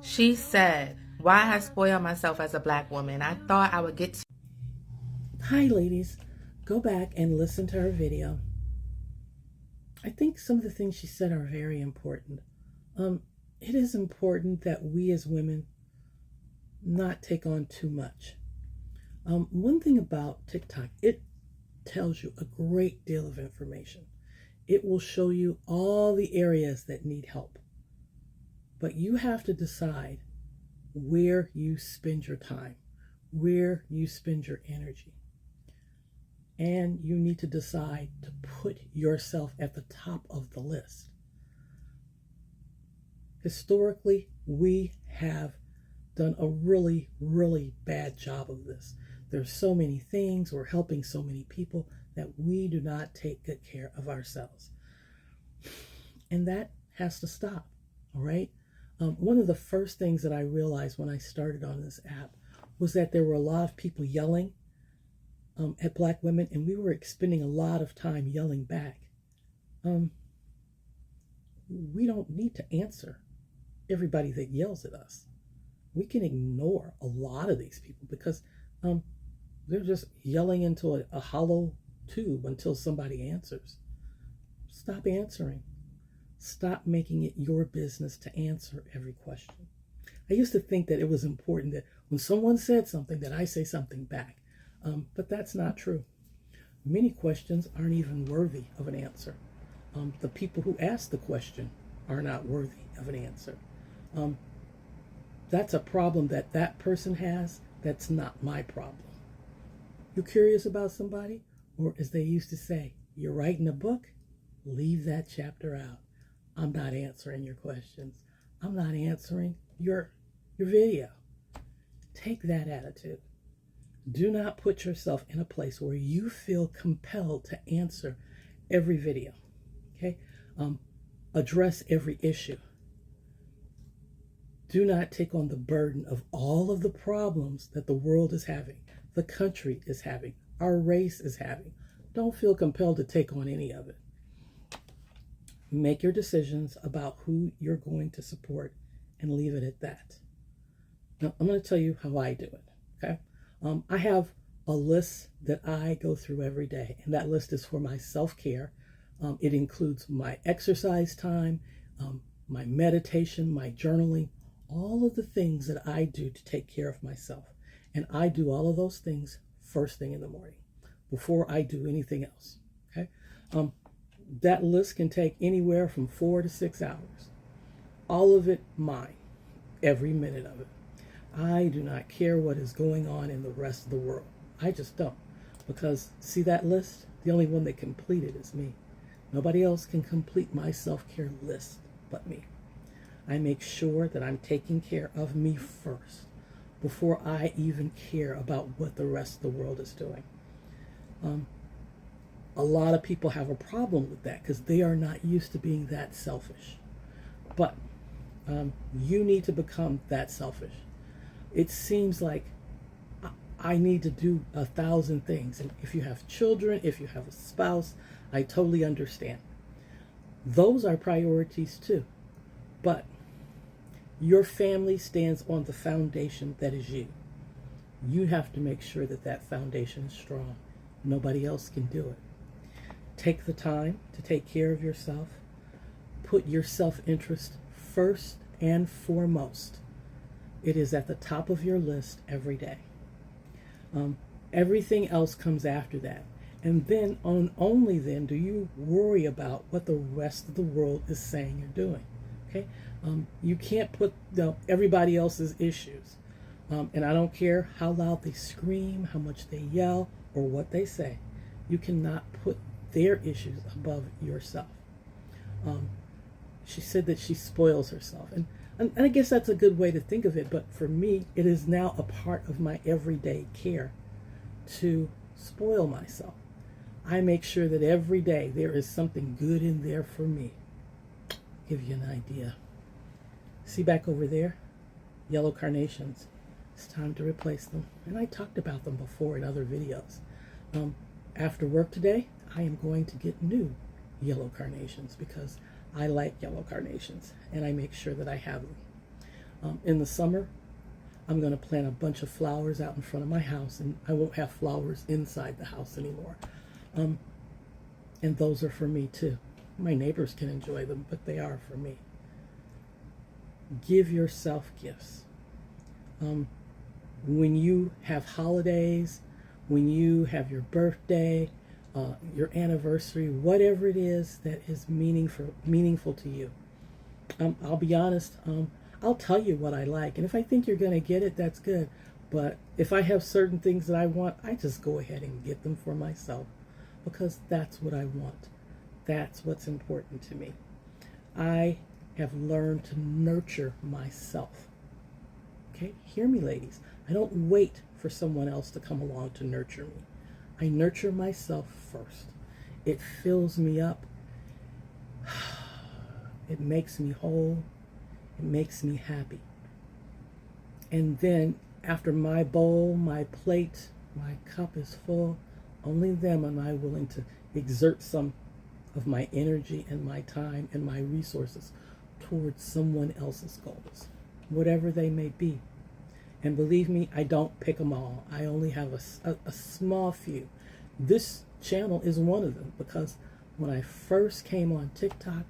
She said, "Why I spoil myself as a black woman? I thought I would get to." Hi, ladies. Go back and listen to her video. I think some of the things she said are very important. It is important that we as women not take on too much. One thing about TikTok, it tells you a great deal of information. It will show you all the areas that need help. But you have to decide where you spend your time, where you spend your energy. And you need to decide to put yourself at the top of the list. Historically, we have done a really, really bad job of this. There's so many things, we're helping so many people that we do not take good care of ourselves. And that has to stop, all right? One of the first things that I realized when I started on this app was that there were a lot of people yelling at black women, and we were spending a lot of time yelling back. We don't need to answer everybody that yells at us. We can ignore a lot of these people because they're just yelling into a hollow tube until somebody answers. Stop answering. Stop making it your business to answer every question. I used to think that it was important that when someone said something that I say something back. But that's not true. Many questions aren't even worthy of an answer. The people who ask the question are not worthy of an answer. That's a problem that that person has. That's not my problem. You curious about somebody? Or as they used to say, you're writing a book? Leave that chapter out. I'm not answering your questions. I'm not answering your video. Take that attitude. Do not put yourself in a place where you feel compelled to answer every video, okay? Address every issue. Do not take on the burden of all of the problems that the world is having, the country is having, our race is having. Don't feel compelled to take on any of it. Make your decisions about who you're going to support and leave it at that. Now, I'm going to tell you how I do it, okay? I have a list that I go through every day, and that list is for my self-care. It includes my exercise time, my meditation, my journaling, all of the things that I do to take care of myself. And I do all of those things first thing in the morning, before I do anything else, okay? That list can take anywhere from 4 to 6 hours. All of it mine, every minute of it. I do not care what is going on in the rest of the world. I just don't. Because, see that list? The only one that complete it is me. Nobody else can complete my self-care list but me. I make sure that I'm taking care of me first before I even care about what the rest of the world is doing. A lot of people have a problem with that because they are not used to being that selfish. But you need to become that selfish. It seems like I need to do 1,000 things. And if you have children, if you have a spouse, I totally understand. Those are priorities too. But your family stands on the foundation that is you. You have to make sure that that foundation is strong. Nobody else can do it. Take the time to take care of yourself. Put your self-interest first and foremost. It is at the top of your list every day. Everything else comes after that. And then, only then, do you worry about what the rest of the world is saying or doing. Okay? You can't put everybody else's issues. And I don't care how loud they scream, how much they yell, or what they say. You cannot put their issues above yourself. She said that she spoils herself. And I guess that's a good way to think of it. But for me, it is now a part of my everyday care to spoil myself. I make sure that every day there is something good in there for me. Give you an idea. See back over there? Yellow carnations. It's time to replace them. And I talked about them before in other videos. After work today, I am going to get new yellow carnations because I like yellow carnations and I make sure that I have them. In the summer, I'm going to plant a bunch of flowers out in front of my house, and I won't have flowers inside the house anymore. And those are for me too. My neighbors can enjoy them, but they are for me. Give yourself gifts. When you have holidays, when you have your birthday, your anniversary, whatever it is that is meaningful to you. I'll be honest, I'll tell you what I like, and if I think you're going to get it, that's good. But if I have certain things that I want, I just go ahead and get them for myself, because that's what I want. That's what's important to me. I have learned to nurture myself. Okay, hear me, ladies. I don't wait for someone else to come along to nurture me. I nurture myself first. It fills me up. It makes me whole. It makes me happy. And then after my bowl, my plate, my cup is full, only then am I willing to exert some of my energy and my time and my resources towards someone else's goals, whatever they may be. And believe me, I don't pick them all. I only have a small few. This channel is one of them, because when I first came on TikTok,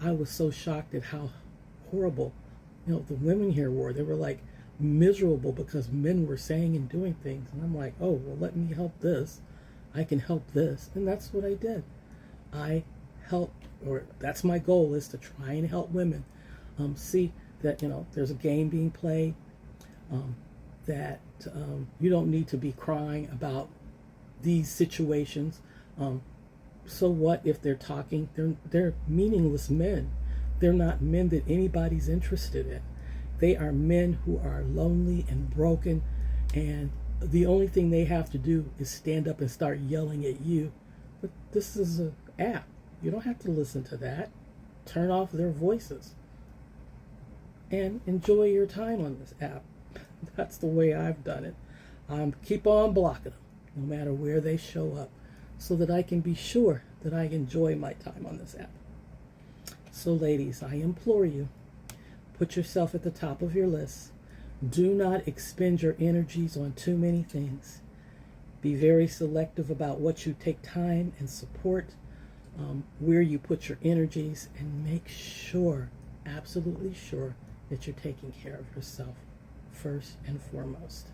I was so shocked at how horrible, the women here were. They were like miserable because men were saying and doing things. And I'm like, oh, well, let me help this. I can help this. And that's what I did. I help, or that's my goal, is to try and help women see that, there's a game being played, that you don't need to be crying about these situations. So what if they're talking? They're meaningless men. They're not men that anybody's interested in. They are men who are lonely and broken, and the only thing they have to do is stand up and start yelling at you. But this is an app. You don't have to listen to that. Turn off their voices and enjoy your time on this app. That's the way I've done it. Keep on blocking them, no matter where they show up, so that I can be sure that I enjoy my time on this app. So ladies, I implore you, put yourself at the top of your list. Do not expend your energies on too many things. Be very selective about what you take time and support, where you put your energies, and make sure, absolutely sure, that you're taking care of yourself first and foremost.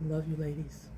Love you, ladies.